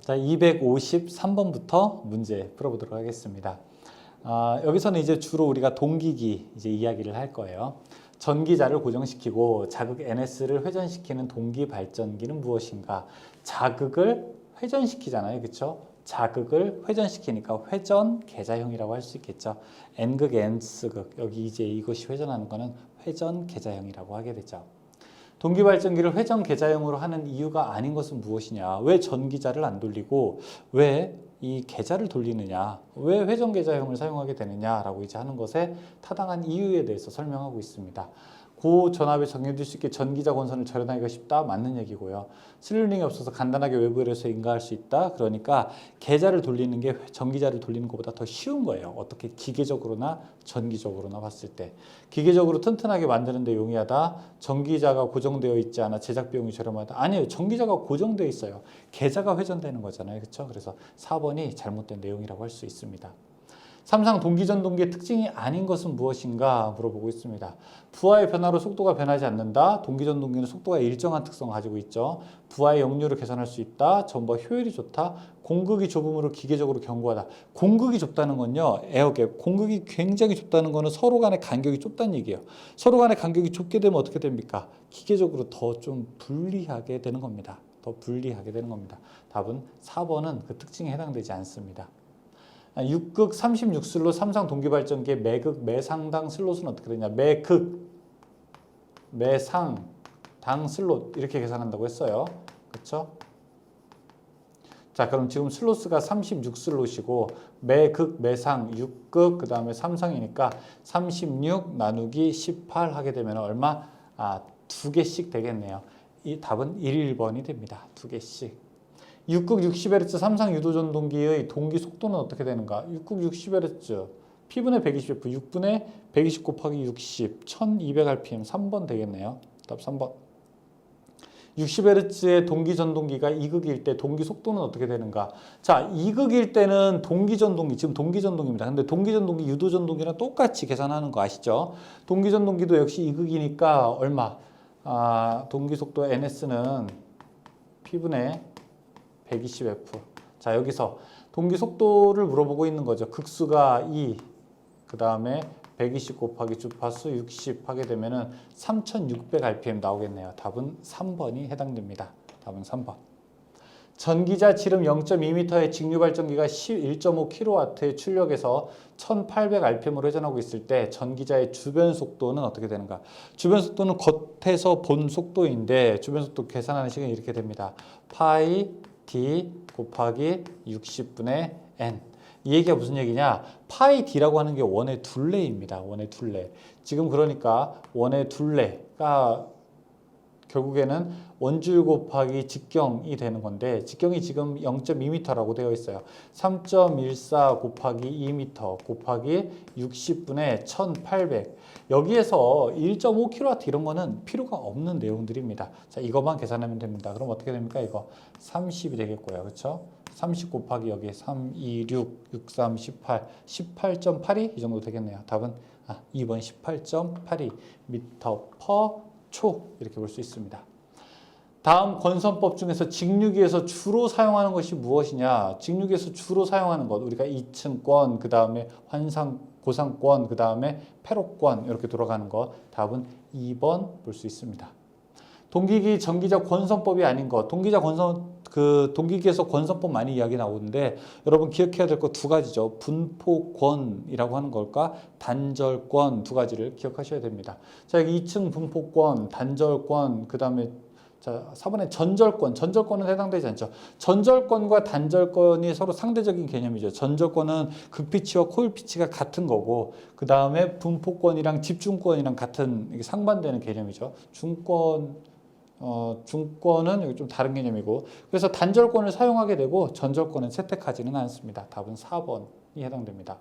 자, 253번부터 문제 풀어보도록 하겠습니다. 여기서는 이제 주로 우리가 동기기 이제 이야기를 할 거예요. 전기자를 고정시키고 자극 NS를 회전시키는 동기 발전기는 무엇인가? 자극을 회전시키잖아요. 그렇죠? 자극을 회전시키니까 회전 계자형이라고 할 수 있겠죠. N극, N스극. 여기 이제 이것이 회전하는 거는 회전 계자형이라고 하게 되죠. 동기발전기를 회전 계자형으로 하는 이유가 아닌 것은 무엇이냐? 왜 전기자를 안 돌리고 왜 이 계자를 돌리느냐? 왜 회전 계자형을 사용하게 되느냐라고 이제 하는 것에 타당한 이유에 대해서 설명하고 있습니다. 고전압에 정해질 수 있게 전기자 권선을 절연하기가 쉽다. 맞는 얘기고요. 슬리링이 없어서 간단하게 외부에서 인가할 수 있다. 그러니까 계자를 돌리는 게 전기자를 돌리는 것보다 더 쉬운 거예요. 어떻게 기계적으로나 전기적으로나 봤을 때. 기계적으로 튼튼하게 만드는 데 용이하다. 전기자가 고정되어 있지 않아 제작 비용이 저렴하다. 아니에요. 전기자가 고정되어 있어요. 계자가 회전되는 거잖아요. 그렇죠? 그래서 4번이 잘못된 내용이라고 할 수 있습니다. 삼상 동기전동기의 특징이 아닌 것은 무엇인가 물어보고 있습니다. 부하의 변화로 속도가 변하지 않는다. 동기전동기는 속도가 일정한 특성을 가지고 있죠. 부하의 역류를 개선할 수 있다. 전보 효율이 좋다. 공극이 좁음으로 기계적으로 견고하다. 공극이 좁다는 건요. 에어갭. 공극이 굉장히 좁다는 거는 서로 간의 간격이 좁다는 얘기예요. 서로 간의 간격이 좁게 되면 어떻게 됩니까? 기계적으로 더 좀 불리하게 되는 겁니다. 더 불리하게 되는 겁니다. 답은 4번은 그 특징에 해당되지 않습니다. 6극 36슬롯 삼상 동기발전기의 매극 매상당 슬롯은 어떻게 되냐? 매극 매상당 슬롯 이렇게 계산한다고 했어요. 그렇죠? 자, 그럼 지금 슬로스가 36슬롯이고 매극 매상 6극 그 다음에 삼상이니까 36 나누기 18 하게 되면 얼마? 2개씩 되겠네요. 이 답은 1번이 됩니다. 2개씩. 6극 60Hz 삼상 유도전동기의 동기 속도는 어떻게 되는가? 6극 60Hz P분의 120F 6분의 120 곱하기 60 1200rpm 3번 되겠네요. 답 3번. 60Hz의 동기전동기가 2극일 때 동기 속도는 어떻게 되는가? 자, 2극일 때는 동기전동기, 지금 동기전동기입니다. 근데 동기전동기, 유도전동기랑 똑같이 계산하는 거 아시죠? 동기전동기도 역시 2극이니까 얼마? 동기 속도 NS는 P분의 120F. 자, 여기서 동기 속도를 물어보고 있는 거죠. 극수가 2, 그 다음에 120 곱하기 주파수 60 하게 되면은 3600rpm 나오겠네요. 답은 3번이 해당됩니다. 답은 3번. 전기자 지름 0.2m의 직류발전기가 1.5kW의 출력에서 1800rpm으로 회전하고 있을 때 전기자의 주변 속도는 어떻게 되는가? 주변 속도는 겉에서 본 속도인데 주변 속도 계산하는 시간이 이렇게 됩니다. 파이 d 곱하기 60분의 n. 이 얘기가 무슨 얘기냐? 파이 d라고 하는 게 원의 둘레입니다. 원의 둘레. 지금 그러니까 원의 둘레가 결국에는 원줄 곱하기 직경이 되는 건데 직경이 지금 0.2m라고 되어 있어요. 3.14 곱하기 2m 곱하기 60분의 1800. 여기에서 1.5kW 이런 거는 필요가 없는 내용들입니다. 자, 이것만 계산하면 됩니다. 그럼 어떻게 됩니까? 이거 30이 되겠고요. 그렇죠? 30 곱하기 여기 3, 2, 6, 6, 3, 18, 18.82 이 정도 되겠네요. 답은 2번 18.82 미터 퍼 초 이렇게 볼 수 있습니다. 다음 권선법 중에서 직류기에서 주로 사용하는 것이 무엇이냐? 직류기에서 주로 사용하는 것 우리가 2층권, 그 다음에 고상권, 그 다음에 패로권 이렇게 돌아가는 것 답은 2번 볼 수 있습니다. 동기기 전기자 권선법이 아닌 것 동기기에서 권선법 많이 이야기 나오는데 여러분 기억해야 될 거 두 가지죠. 분포권이라고 하는 걸까? 단절권 두 가지를 기억하셔야 됩니다. 자, 여기 2층 분포권, 단절권, 그 다음에 자, 4번에 전절권은 해당되지 않죠. 전절권과 단절권이 서로 상대적인 개념이죠. 전절권은 극피치와 코일피치가 같은 거고 그 다음에 분포권이랑 집중권이랑 같은 상반되는 개념이죠. 중권은 여기 좀 다른 개념이고 그래서 단절권을 사용하게 되고 전절권은 채택하지는 않습니다. 답은 4번이 해당됩니다.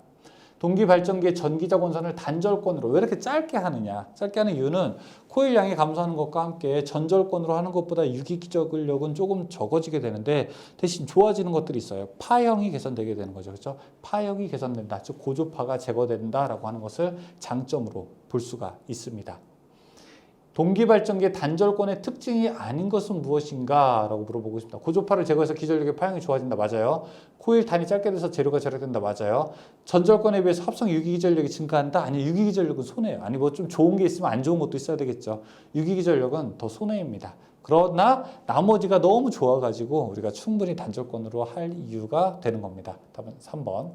동기발전기의 전기자 권선을 단절권으로 왜 이렇게 짧게 하느냐? 짧게 하는 이유는 코일 양이 감소하는 것과 함께 전절권으로 하는 것보다 유기적력은 조금 적어지게 되는데 대신 좋아지는 것들이 있어요. 파형이 개선되게 되는 거죠. 그렇죠? 파형이 개선된다. 즉 고주파가 제거된다라고 하는 것을 장점으로 볼 수가 있습니다. 동기발전기의 단절권의 특징이 아닌 것은 무엇인가? 라고 물어보고 있습니다. 고조파를 제거해서 기전력의 파형이 좋아진다. 맞아요. 코일 단이 짧게 돼서 재료가 절약된다. 맞아요. 전절권에 비해서 합성 유기기전력이 증가한다. 아니, 유기기전력은 손해예요. 아니, 뭐 좀 좋은 게 있으면 안 좋은 것도 있어야 되겠죠. 유기기전력은 더 손해입니다. 그러나 나머지가 너무 좋아가지고 우리가 충분히 단절권으로 할 이유가 되는 겁니다. 답은 3번.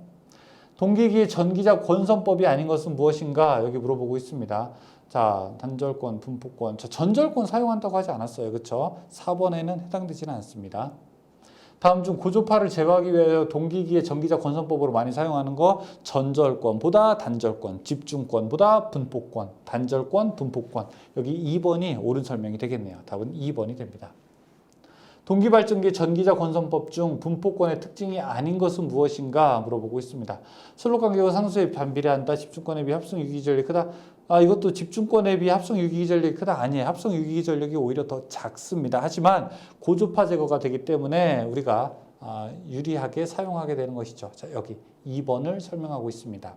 동기기의 전기자 권선법이 아닌 것은 무엇인가? 여기 물어보고 있습니다. 자, 단절권, 분포권. 저 전절권 사용한다고 하지 않았어요. 그렇죠? 4번에는 해당되지는 않습니다. 다음 중 고조파를 제거하기 위하여 동기기의 전기자 권선법으로 많이 사용하는 거 전절권보다 단절권, 집중권보다 분포권, 단절권, 분포권. 여기 2번이 옳은 설명이 되겠네요. 답은 2번이 됩니다. 동기발전기의 전기자 권선법 중 분포권의 특징이 아닌 것은 무엇인가 물어보고 있습니다. 슬롯간격은 상수에 반비례한다. 집중권에 비해 합성 유기전력이 크다. 이것도 집중권에 비해 합성 유기전력이 크다. 아니에요. 합성 유기전력이 오히려 더 작습니다. 하지만 고조파 제거가 되기 때문에 우리가 유리하게 사용하게 되는 것이죠. 자, 여기 2번을 설명하고 있습니다.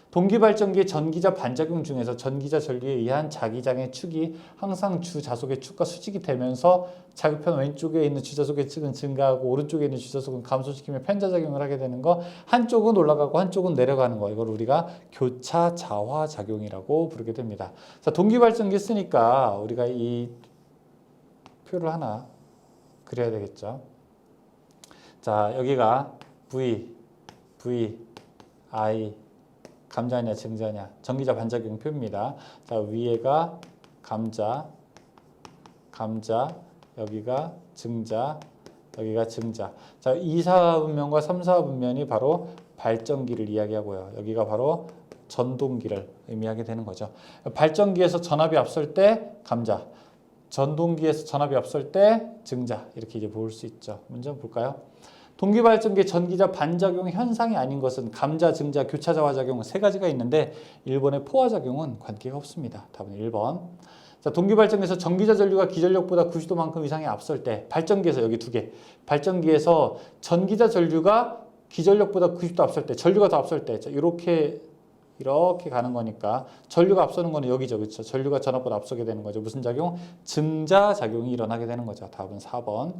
동기발전기의 전기자 반작용 중에서 전기자 전류에 의한 자기장의 축이 항상 주자속의 축과 수직이 되면서 자극편 왼쪽에 있는 주자속의 축은 증가하고 오른쪽에 있는 주자속은 감소시키며 편자작용을 하게 되는 거, 한쪽은 올라가고 한쪽은 내려가는 거, 이걸 우리가 교차 자화 작용이라고 부르게 됩니다. 자, 동기발전기 쓰니까 우리가 이 표를 하나 그려야 되겠죠. 자, 여기가 V, I 감자냐 증자냐 전기자 반작용 표입니다. 자, 위에가 감자, 여기가 증자, 여기가 증자. 자, 2사 분면과 3사 분면이 바로 발전기를 이야기하고요. 여기가 바로 전동기를 의미하게 되는 거죠. 발전기에서 전압이 앞설 때 감자, 전동기에서 전압이 앞설 때 증자, 이렇게 이제 볼 수 있죠. 문제 한번 볼까요? 동기발전기의 전기자 반작용 현상이 아닌 것은 감자, 증자, 교차 자화작용 세 가지가 있는데 1번의 포화작용은 관계가 없습니다. 답은 1번. 자, 동기발전기에서 전기자 전류가 기전력보다 90도만큼 이상이 앞설 때, 발전기에서 여기 두 개, 발전기에서 전기자 전류가 기전력보다 90도 앞설 때, 전류가 더 앞설 때, 자, 이렇게 가는 거니까 전류가 앞서는 거는 여기죠. 그렇죠? 전류가 전압보다 앞서게 되는 거죠. 무슨 작용? 증자 작용이 일어나게 되는 거죠. 답은 4번.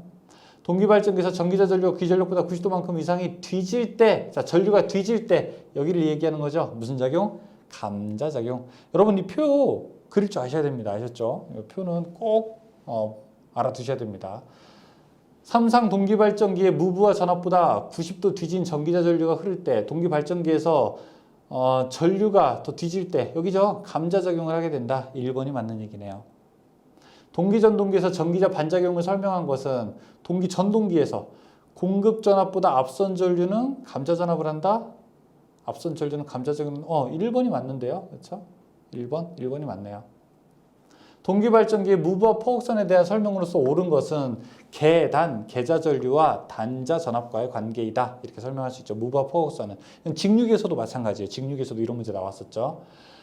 동기발전기에서 전기자 전류가 기전력보다 90도만큼 이상이 뒤질 때, 자, 전류가 뒤질 때 여기를 얘기하는 거죠. 무슨 작용? 감자작용. 여러분 이 표 그릴 줄 아셔야 됩니다. 아셨죠? 이 표는 꼭 알아두셔야 됩니다. 삼상 동기발전기의 무브와 전압보다 90도 뒤진 전기자 전류가 흐를 때, 동기발전기에서 전류가 더 뒤질 때, 여기죠. 감자작용을 하게 된다. 1번이 맞는 얘기네요. 동기전동기에서 전기자 반작용을 설명한 것은 동기전동기에서 공급전압보다 앞선 전류는 감자전압을 한다. 앞선 전류는 감자작용. 1번이 맞는데요. 그렇죠? 1번이 맞네요. 동기발전기의 무브와 포곡선에 대한 설명으로서 옳은 것은 계자전류와 단자전압과의 관계이다. 이렇게 설명할 수 있죠. 무브와 포곡선은. 직육에서도 마찬가지예요. 직육에서도 이런 문제 나왔었죠.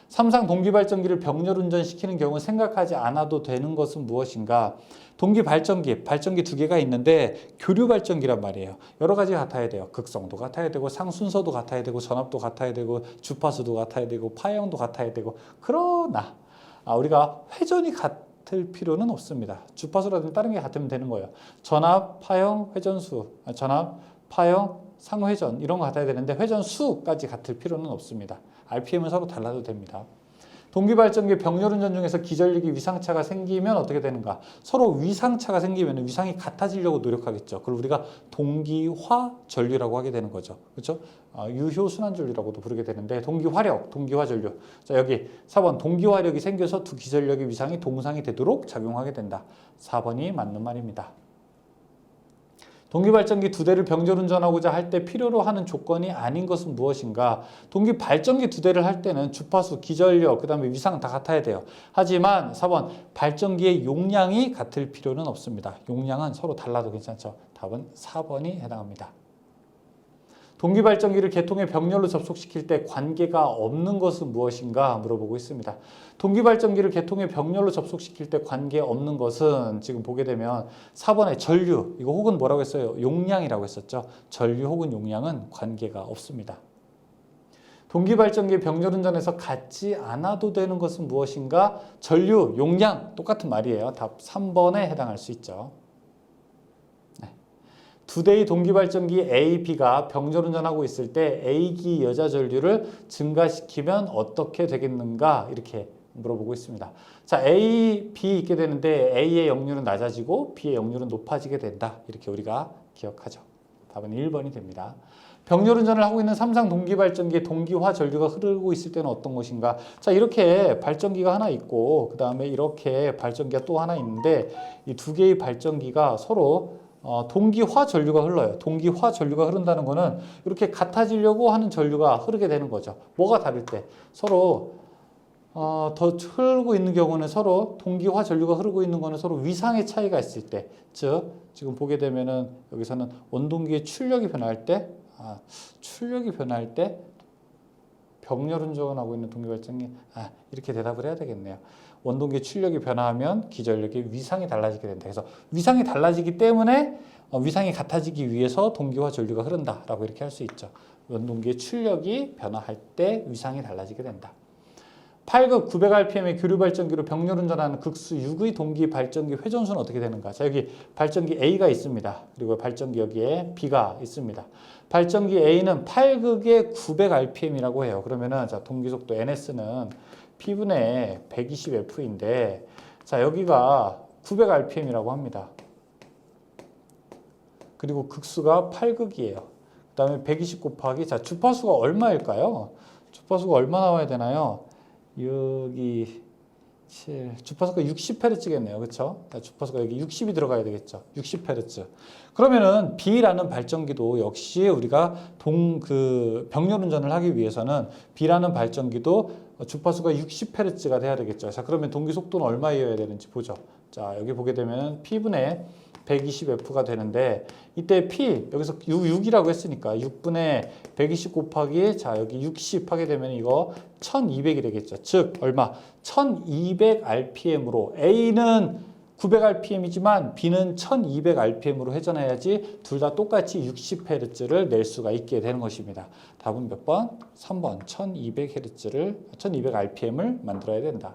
삼상 동기발전기를 병렬운전시키는 경우 생각하지 않아도 되는 것은 무엇인가? 동기발전기, 발전기 두 개가 있는데 교류발전기란 말이에요. 여러 가지 같아야 돼요. 극성도 같아야 되고 상순서도 같아야 되고 전압도 같아야 되고 주파수도 같아야 되고 파형도 같아야 되고, 그러나 우리가 회전이 같을 필요는 없습니다. 주파수라든지 다른 게 같으면 되는 거예요. 전압, 파형, 회전수, 전압, 파형, 상회전 이런 거 같아야 되는데 회전수까지 같을 필요는 없습니다. RPM은 서로 달라도 됩니다. 동기발전기 병렬운전 중에서 기전력이 위상차가 생기면 어떻게 되는가? 서로 위상차가 생기면 위상이 같아지려고 노력하겠죠. 그걸 우리가 동기화 전류라고 하게 되는 거죠. 그렇죠? 유효순환 전류라고도 부르게 되는데 동기화력, 동기화 전류. 자, 여기 4번 동기화력이 생겨서 두 기전력의 위상이 동상이 되도록 작용하게 된다. 4번이 맞는 말입니다. 동기발전기 두 대를 병렬운전하고자 할 때 필요로 하는 조건이 아닌 것은 무엇인가? 동기발전기 두 대를 할 때는 주파수, 기전력, 그 다음에 위상 다 같아야 돼요. 하지만 4번 발전기의 용량이 같을 필요는 없습니다. 용량은 서로 달라도 괜찮죠. 답은 4번이 해당합니다. 동기발전기를 계통의 병렬로 접속시킬 때 관계가 없는 것은 무엇인가 물어보고 있습니다. 동기발전기를 계통의 병렬로 접속시킬 때 관계 없는 것은 지금 보게 되면 4번의 전류, 이거 혹은 뭐라고 했어요? 용량이라고 했었죠. 전류 혹은 용량은 관계가 없습니다. 동기 발전기의 병렬 운전에서 갖지 않아도 되는 것은 무엇인가? 전류, 용량 똑같은 말이에요. 답 3번에 해당할 수 있죠. 두 대의 동기 발전기 A, B가 병렬 운전하고 있을 때 A기 여자 전류를 증가시키면 어떻게 되겠는가? 이렇게 물어보고 있습니다. 자, A, B 있게 되는데 A의 역률은 낮아지고 B의 역률은 높아지게 된다. 이렇게 우리가 기억하죠. 답은 1번이 됩니다. 병렬 운전을 하고 있는 삼상 동기 발전기에 동기화 전류가 흐르고 있을 때는 어떤 것인가? 자, 이렇게 발전기가 하나 있고 그 다음에 이렇게 발전기가 또 하나 있는데 이 두 개의 발전기가 서로 동기화 전류가 흘러요. 동기화 전류가 흐른다는 거는 이렇게 같아지려고 하는 전류가 흐르게 되는 거죠. 뭐가 다를 때? 서로 더 흐르고 있는 경우는 서로 동기화 전류가 흐르고 있는 거는 서로 위상의 차이가 있을 때, 즉 지금 보게 되면은 여기서는 원동기의 출력이 변할 때, 병렬 운전하고 있는 동기 발전기 이렇게 대답을 해야 되겠네요. 원동기의 출력이 변화하면 기전력의 위상이 달라지게 된다. 그래서 위상이 달라지기 때문에 위상이 같아지기 위해서 동기화 전류가 흐른다라고 이렇게 할 수 있죠. 원동기의 출력이 변화할 때 위상이 달라지게 된다. 8급 900rpm의 교류 발전기로 병렬 운전하는 극수 6의 동기 발전기 회전수는 어떻게 되는가? 자, 여기 발전기 A가 있습니다. 그리고 발전기 여기에 B가 있습니다. 발전기 A는 8극의 900rpm이라고 해요. 그러면은 자, 동기 속도 NS는 P분의 120F인데 자, 여기가 900rpm이라고 합니다. 그리고 극수가 8극이에요. 그 다음에 120 곱하기 자, 주파수가 얼마일까요? 주파수가 얼마 나와야 되나요? 여기 7 주파수가 60Hz겠네요. 그렇죠? 주파수가 여기 60이 들어가야 되겠죠. 60Hz. 그러면은 B라는 발전기도 역시 우리가 병렬 운전을 하기 위해서는 B라는 발전기도 주파수가 60Hz가 돼야 되겠죠. 자, 그러면 동기 속도는 얼마여야 되는지 보죠. 자, 여기 보게 되면 P분의 120F가 되는데 이때 P 여기서 6이라고 했으니까 6분의 120 곱하기 자 여기 60 하게 되면 이거 1200이 되겠죠. 즉 얼마? 1200rpm으로 A는 900rpm이지만 B는 1200rpm으로 회전해야지 둘 다 똑같이 60Hz를 낼 수가 있게 되는 것입니다. 답은 몇 번? 3번 1200rpm을 만들어야 된다.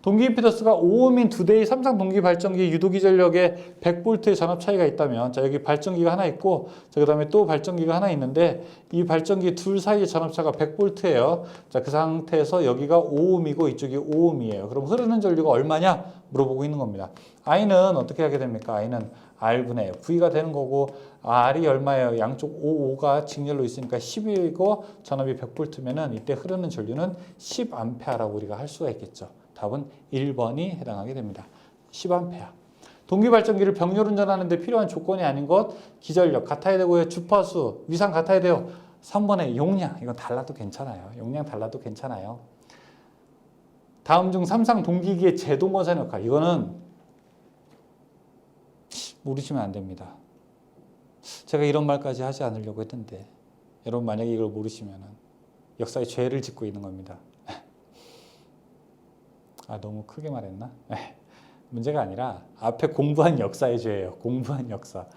동기 임피던스가 5옴인 두 대의 삼상 동기 발전기 유도기 전력에 100V의 전압 차이가 있다면 자 여기 발전기가 하나 있고 자 그다음에 또 발전기가 하나 있는데 이 발전기 둘 사이의 전압차가 100V예요. 자 그 상태에서 여기가 5옴이고 이쪽이 5옴이에요. 그럼 흐르는 전류가 얼마냐 물어보고 있는 겁니다. I는 어떻게 하게 됩니까? I는 R분의 V가 되는 거고 R이 얼마예요? 양쪽 5가 직렬로 있으니까 10이고 전압이 100V면은 이때 흐르는 전류는 10A라고 우리가 할 수가 있겠죠. 답은 1번이 해당하게 됩니다. 10A. 동기 발전기를 병렬 운전하는 데 필요한 조건이 아닌 것, 기전력 같아야 되고요. 주파수, 위상 같아야 돼요. 3번의 용량, 이건 달라도 괜찮아요. 용량 달라도 괜찮아요. 다음 중 삼상 동기기의 제동원산의 역할, 이거는 모르시면 안 됩니다. 제가 이런 말까지 하지 않으려고 했는데 여러분 만약에 이걸 모르시면 역사에 죄를 짓고 있는 겁니다. 너무 크게 말했나? 문제가 아니라 앞에 공부한 역사의 죄예요. 공부한 역사.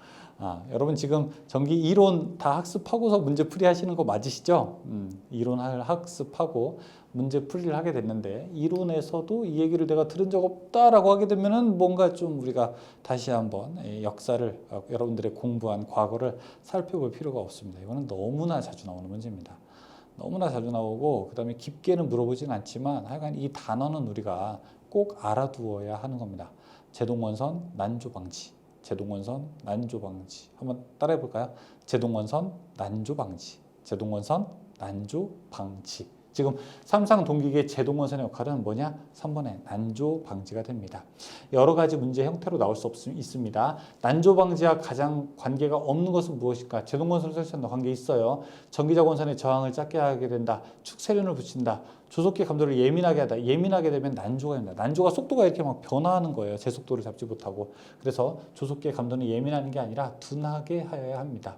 여러분 지금 전기 이론 다 학습하고서 문제 풀이 하시는 거 맞으시죠? 이론을 학습하고 문제 풀이를 하게 됐는데 이론에서도 이 얘기를 내가 들은 적 없다라고 하게 되면은 뭔가 좀 우리가 다시 한번 역사를 여러분들의 공부한 과거를 살펴볼 필요가 없습니다. 이거는 너무나 자주 나오는 문제입니다. 너무나 자주 나오고 그 다음에 깊게는 물어보진 않지만 하여간 이 단어는 우리가 꼭 알아두어야 하는 겁니다. 제동원선 난조방지, 제동원선 난조방지. 한번 따라해 볼까요? 제동원선 난조방지, 제동원선 난조방지. 지금 삼상 동기기의 제동원선의 역할은 뭐냐? 3번의 난조 방지가 됩니다. 여러 가지 문제 형태로 나올 수 있습니다. 난조 방지와 가장 관계가 없는 것은 무엇일까? 제동원선을 설치한다. 관계 있어요. 전기자 원선의 저항을 작게 하게 된다. 축세륜을 붙인다. 조속기 감도를 예민하게 하다. 예민하게 되면 난조가 됩니다. 난조가 속도가 이렇게 막 변화하는 거예요. 제 속도를 잡지 못하고. 그래서 조속기의 감도는 예민하는 게 아니라 둔하게 하여야 합니다.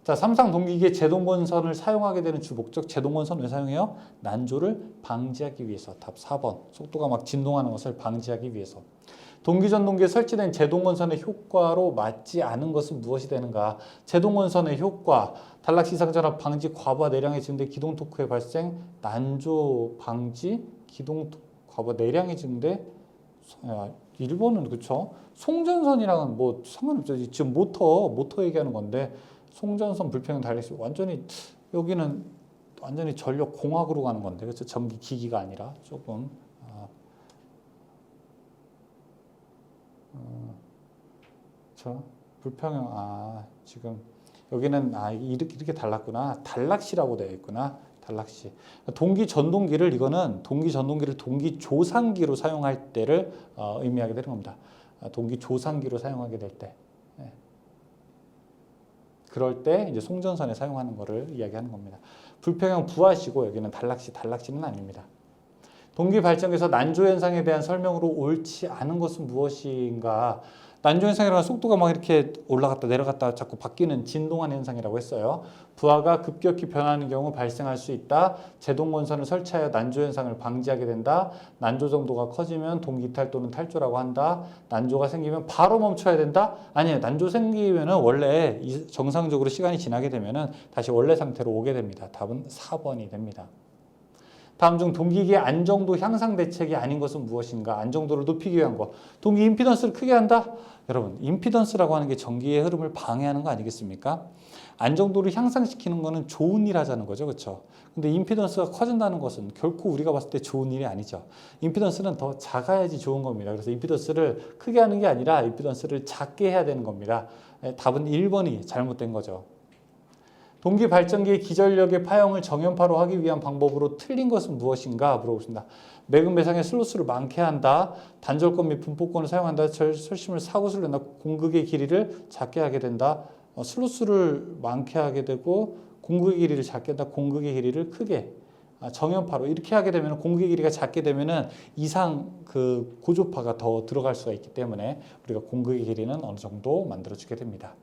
자, 삼상 동기기에 제동건선을 사용하게 되는 주 목적. 제동건선 왜 사용해요? 난조를 방지하기 위해서. 답 4번. 속도가 막 진동하는 것을 방지하기 위해서. 동기전동기에 설치된 제동건선의 효과로 맞지 않은 것은 무엇이 되는가? 제동건선의 효과, 단락시상전압 방지, 과부하 내량의 증대, 기동 토크의 발생, 난조 방지, 기동 과부하 내량의 증대. 1번은 그쵸? 송전선이랑은 뭐 상관없죠. 지금 모터 얘기하는 건데 송전선 불평형 달리기 완전히 여기는 완전히 전력 공학으로 가는 건데 그렇죠? 전기 기기가 아니라 조금 저 불평형 지금 여기는 이렇게 달랐구나. 단락시라고 되어 있구나. 단락시. 동기 전동기를 이거는 동기 전동기를 동기 조상기로 사용할 때를 의미하게 되는 겁니다. 동기 조상기로 사용하게 될 때. 네. 그럴 때 이제 송전선에 사용하는 거를 이야기하는 겁니다. 불평형 부하시고 여기는 단락시는 아닙니다. 동기 발전기에서 난조 현상에 대한 설명으로 옳지 않은 것은 무엇인가? 난조 현상이라는 속도가 막 이렇게 올라갔다 내려갔다 자꾸 바뀌는 진동하는 현상이라고 했어요. 부하가 급격히 변하는 경우 발생할 수 있다. 제동건선을 설치하여 난조 현상을 방지하게 된다. 난조 정도가 커지면 동기 이탈 또는 탈조라고 한다. 난조가 생기면 바로 멈춰야 된다. 아니에요. 난조 생기면은 원래 정상적으로 시간이 지나게 되면은 다시 원래 상태로 오게 됩니다. 답은 4번이 됩니다. 다음 중 동기기의 안정도 향상 대책이 아닌 것은 무엇인가? 안정도를 높이기 위한 거. 동기 임피던스를 크게 한다? 여러분, 임피던스라고 하는 게 전기의 흐름을 방해하는 거 아니겠습니까? 안정도를 향상시키는 거는 좋은 일 하자는 거죠. 그렇죠? 근데 임피던스가 커진다는 것은 결코 우리가 봤을 때 좋은 일이 아니죠. 임피던스는 더 작아야지 좋은 겁니다. 그래서 임피던스를 크게 하는 게 아니라 임피던스를 작게 해야 되는 겁니다. 답은 1번이 잘못된 거죠. 동기 발전기의 기전력의 파형을 정연파로 하기 위한 방법으로 틀린 것은 무엇인가 물어보십니다. 매금 배상의 슬로스를 많게 한다. 단절권 및 분포권을 사용한다. 철심을 사구슬로 낸다. 공극의 길이를 작게 하게 된다. 슬로스를 많게 하게 되고 공극의 길이를 작게 한다. 공극의 길이를 크게. 정연파로 이렇게 하게 되면 공극의 길이가 작게 되면은 이상 그 고조파가 더 들어갈 수가 있기 때문에 우리가 공극의 길이는 어느 정도 만들어주게 됩니다.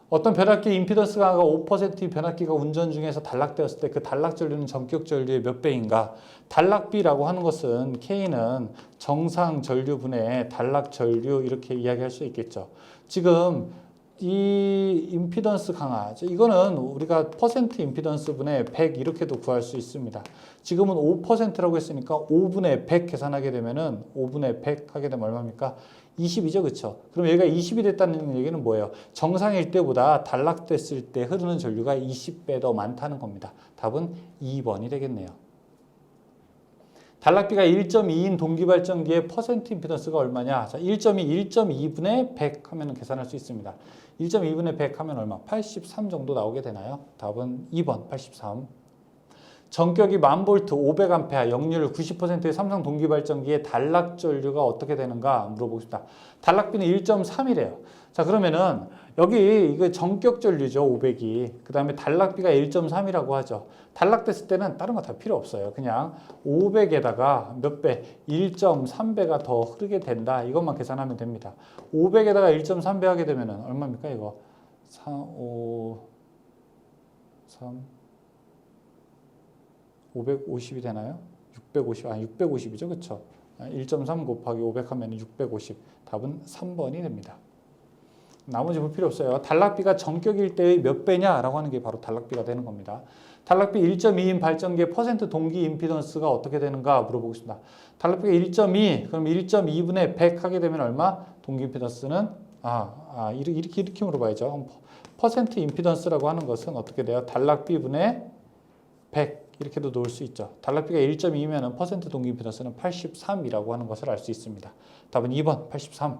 어떤 변압기 임피던스 강화가 5%인 변압기가 운전 중에서 단락되었을 때 그 단락 전류는 전격 전류의 몇 배인가? 단락비라고 하는 것은 K는 정상 전류분의 단락 전류 이렇게 이야기할 수 있겠죠. 지금 이 임피던스 강화, 이거는 우리가 퍼센트 임피던스 분의 100 이렇게도 구할 수 있습니다. 지금은 5%라고 했으니까 5분의 100 계산하게 되면은 5분의 100 하게 되면 얼마입니까? 20이죠, 그렇죠? 그럼 얘가 20이 됐다는 얘기는 뭐예요? 정상일 때보다 단락됐을 때 흐르는 전류가 20배 더 많다는 겁니다. 답은 2번이 되겠네요. 단락비가 1.2인 동기발전기의 퍼센트 임피던스가 얼마냐? 자, 1.2분의 100 하면 계산할 수 있습니다. 1.2분의 100 하면 얼마? 83 정도 나오게 되나요? 답은 2번, 83. 전격이 1000V, 500A, 역률 90%의 삼성 동기발전기의 단락 전류가 어떻게 되는가 물어보겠습니다. 단락비는 1.3이래요. 자, 그러면은 여기 이거 전격 전류죠, 500이. 그 다음에 단락비가 1.3이라고 하죠. 단락됐을 때는 다른 거 다 필요 없어요. 그냥 500에다가 몇 배? 1.3배가 더 흐르게 된다. 이것만 계산하면 됩니다. 500에다가 1.3배 하게 되면은 얼마입니까, 이거? 4, 5, 3, 550이 되나요? 650이죠. 그쵸? 1.3 곱하기 500 하면 650. 답은 3번이 됩니다. 나머지 볼 필요 없어요. 단락비가 전격일 때의 몇 배냐라고 하는 게 바로 단락비가 되는 겁니다. 단락비 1.2인 발전기의 퍼센트 동기 임피던스가 어떻게 되는가 물어보겠습니다. 단락비가 1.2, 그럼 1.2분의 100 하게 되면 얼마? 동기 임피던스는 이렇게 물어봐야죠. 퍼센트 임피던스라고 하는 것은 어떻게 돼요? 단락비분의 100 이렇게도 놓을 수 있죠. 단락비가 1.2면 퍼센트 동기 임피던스는 83이라고 하는 것을 알 수 있습니다. 답은 2번 83.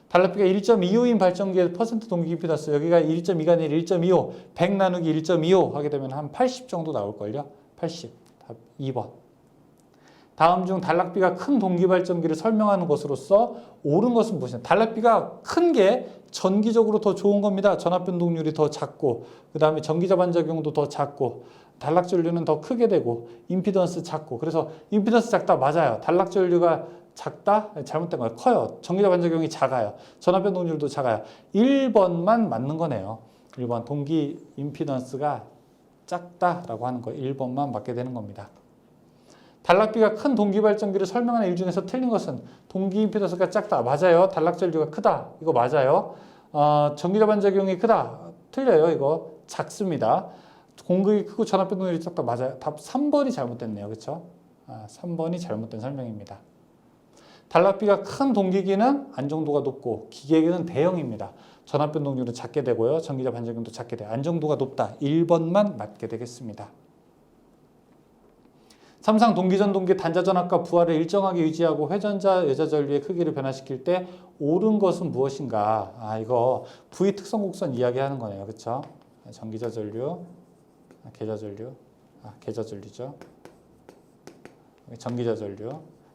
단락비가 1.25인 발전기의 퍼센트 동기 임피던스 여기가 1.2가 아니라 1.25 100 나누기 1.25 하게 되면 한 80 정도 나올걸요. 80. 답 2번. 다음 중 단락비가 큰 동기 발전기를 설명하는 것으로서 옳은 것은 무엇이냐. 단락비가 큰 게 전기적으로 더 좋은 겁니다. 전압 변동률이 더 작고 그 다음에 전기자 반작용도 더 작고 단락 전류는 더 크게 되고 임피던스 작고 그래서 임피던스 작다 맞아요. 단락 전류가 작다? 잘못된 거예요. 커요. 전기자 반작용이 작아요. 전압 변동률도 작아요. 1번만 맞는 거네요. 1번 동기 임피던스가 작다라고 하는 거 1번만 맞게 되는 겁니다. 단락비가 큰 동기 발전기를 설명하는 일 중에서 틀린 것은 동기 임피던스가 작다. 맞아요. 단락 전류가 크다. 이거 맞아요. 전기자 반작용이 크다. 틀려요. 이거 작습니다. 공극이 크고 전압 변동률이 작다. 맞아요. 답 3번이 잘못됐네요. 그렇죠? 3번이 잘못된 설명입니다. 단락비가 큰 동기기는 안정도가 높고 기계기는 대형입니다. 전압 변동률은 작게 되고요. 전기자 반작용도 작게 돼요. 안정도가 높다. 1번만 맞게 되겠습니다. 삼상 동기전동기 단자전압과 부하를 일정하게 유지하고 회전자 여자전류의 크기를 변화시킬 때 옳은 것은 무엇인가? 이거 V 특성 곡선 이야기하는 거네요. 그렇죠? 전기자 전류, 계자 전류, 계자 전류죠. 전기자 전류.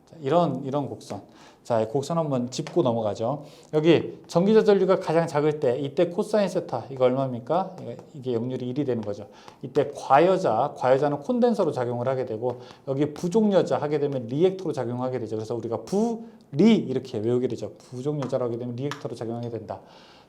자, 이런 곡선. 자, 곡선 한번 짚고 넘어가죠. 여기 전기자 전류가 가장 작을 때 이때 코사인 세타 이거 얼마입니까? 이게 역률이 1이 되는 거죠. 이때 과여자는 콘덴서로 작용을 하게 되고 여기 부종여자 하게 되면 리액터로 작용하게 되죠. 그래서 우리가 부리 이렇게 외우게 되죠. 부종여자로 하게 되면 리액터로 작용하게 된다.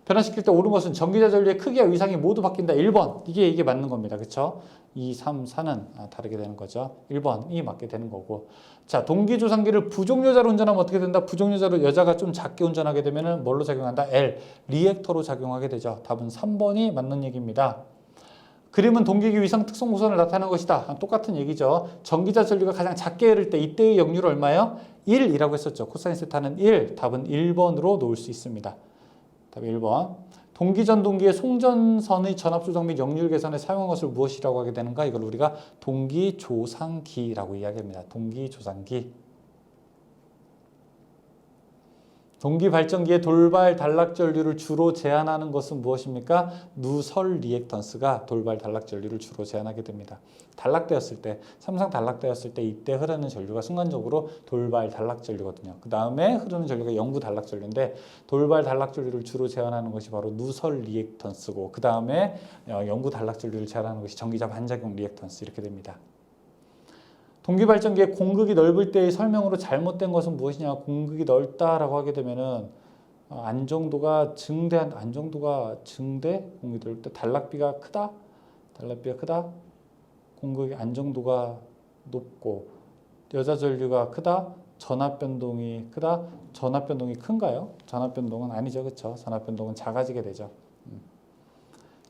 변화시킬 때 옳은 것은 전기자 전류의 크기와 위상이 모두 바뀐다. 1번. 이게 맞는 겁니다. 그렇죠? 2, 3, 4는 다르게 되는 거죠. 1번이 맞게 되는 거고. 자, 동기조상기를 부종여자로 운전하면 어떻게 된다? 부종여자로 여자가 좀 작게 운전하게 되면 뭘로 작용한다? L. 리액터로 작용하게 되죠. 답은 3번이 맞는 얘기입니다. 그림은 동기기 위상 특성 구선을 나타내는 것이다. 똑같은 얘기죠. 전기자 전류가 가장 작게 흐를 때 이때의 역률은 얼마예요? 1이라고 했었죠. 코사인 세타는 1. 답은 1번으로 놓을 수 있습니다. 답 1번. 동기전동기의 송전선의 전압조정 및 역률 계산에 사용한 것을 무엇이라고 하게 되는가? 이걸 우리가 동기조상기라고 이야기합니다. 동기조상기. 동기발전기의 돌발 단락 전류를 주로 제한하는 것은 무엇입니까? 누설 리액턴스가 돌발 단락 전류를 주로 제한하게 됩니다. 단락되었을 때, 삼상 단락되었을 때 이때 흐르는 전류가 순간적으로 돌발 단락 전류거든요. 그 다음에 흐르는 전류가 영구 단락 전류인데 돌발 단락 전류를 주로 제한하는 것이 바로 누설 리액턴스고 그 다음에 영구 단락 전류를 제한하는 것이 전기자 반작용 리액턴스 이렇게 됩니다. 동기발전기의 공극이 넓을 때의 설명으로 잘못된 것은 무엇이냐? 공극이 넓다라고 하게 되면은 안정도가 증대, 공극이 넓을 때 단락비가 크다, 공극의 안정도가 높고 여자 전류가 크다, 전압 변동이 크다, 전압 변동이 큰가요? 전압 변동은 아니죠, 그렇죠? 전압 변동은 작아지게 되죠.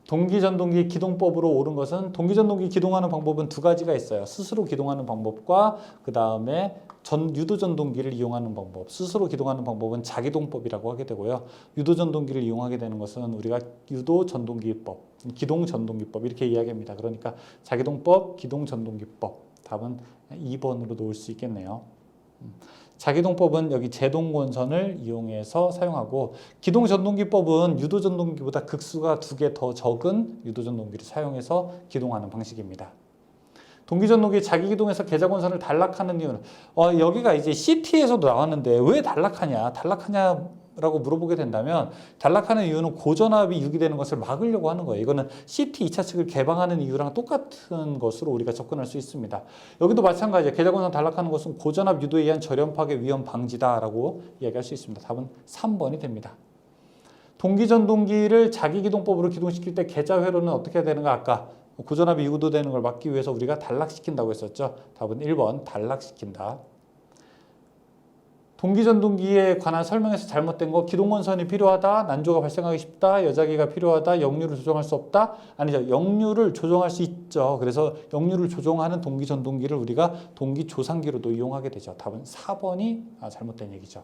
동기전동기 기동법으로 옳은 것은 동기전동기 기동하는 방법은 두 가지가 있어요. 스스로 기동하는 방법과 그 다음에 유도전동기를 이용하는 방법. 스스로 기동하는 방법은 자기동법이라고 하게 되고요. 유도전동기를 이용하게 되는 것은 우리가 유도전동기법, 기동전동기법 이렇게 이야기합니다. 그러니까 자기동법, 기동전동기법. 답은 2번으로 놓을 수 있겠네요. 자기동법은 여기 제동권선을 이용해서 사용하고 기동전동기법은 유도전동기보다 극수가 2개 더 적은 유도전동기를 사용해서 기동하는 방식입니다. 동기전동기 자기기동에서 계자권선을 단락하는 이유는 여기가 이제 CT에서도 나왔는데 왜 단락하냐라고 물어보게 된다면 단락하는 이유는 고전압이 유기되는 것을 막으려고 하는 거예요. 이거는 CT 2차 측을 개방하는 이유랑 똑같은 것으로 우리가 접근할 수 있습니다. 여기도 마찬가지예요. 계자권선 단락하는 것은 고전압 유도에 의한 저렴 파괴 위험 방지다라고 이야기할 수 있습니다. 답은 3번이 됩니다. 동기전동기를 자기기동법으로 기동시킬 때 계자회로는 어떻게 해야 되는가? 아까 고전압이 유도되는 걸 막기 위해서 우리가 단락시킨다고 했었죠. 답은 1번 단락시킨다. 동기전동기에 관한 설명에서 잘못된 거 기동원선이 필요하다, 난조가 발생하기 쉽다, 여자기가 필요하다, 역류를 조정할 수 없다. 아니죠. 역류를 조정할 수 있죠. 그래서 역류를 조정하는 동기전동기를 우리가 동기조상기로도 이용하게 되죠. 답은 4번이 잘못된 얘기죠.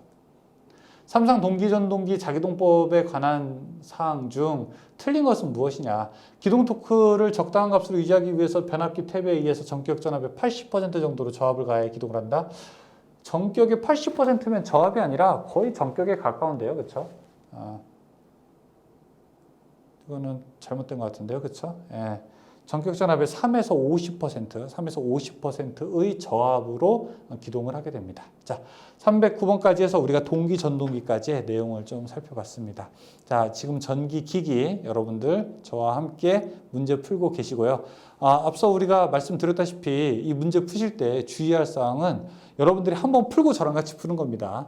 삼상 동기전동기 자기동법에 관한 사항 중 틀린 것은 무엇이냐? 기동 토크를 적당한 값으로 유지하기 위해서 변압기 탭에 의해서 전격 전압의 80% 정도로 저압을 가해 기동을 한다. 전격의 80%면 저압이 아니라 거의 전격에 가까운데요. 그렇죠? 이거는 잘못된 것 같은데요. 그렇죠? 예. 전격 전압의 3에서 50%의 저압으로 기동을 하게 됩니다. 자, 309번까지 해서 우리가 동기 전동기까지의 내용을 좀 살펴봤습니다. 자, 지금 전기 기기 여러분들 저와 함께 문제 풀고 계시고요. 앞서 우리가 말씀드렸다시피 이 문제 푸실 때 주의할 사항은 여러분들이 한번 풀고 저랑 같이 푸는 겁니다.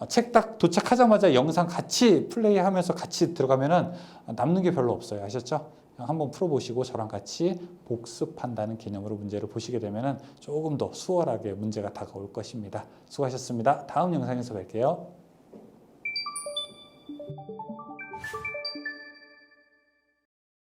책 딱 도착하자마자 영상 같이 플레이하면서 같이 들어가면은 남는 게 별로 없어요. 아셨죠? 한번 풀어보시고 저랑 같이 복습한다는 개념으로 문제를 보시게 되면은 조금 더 수월하게 문제가 다가올 것입니다. 수고하셨습니다. 다음 영상에서 뵐게요.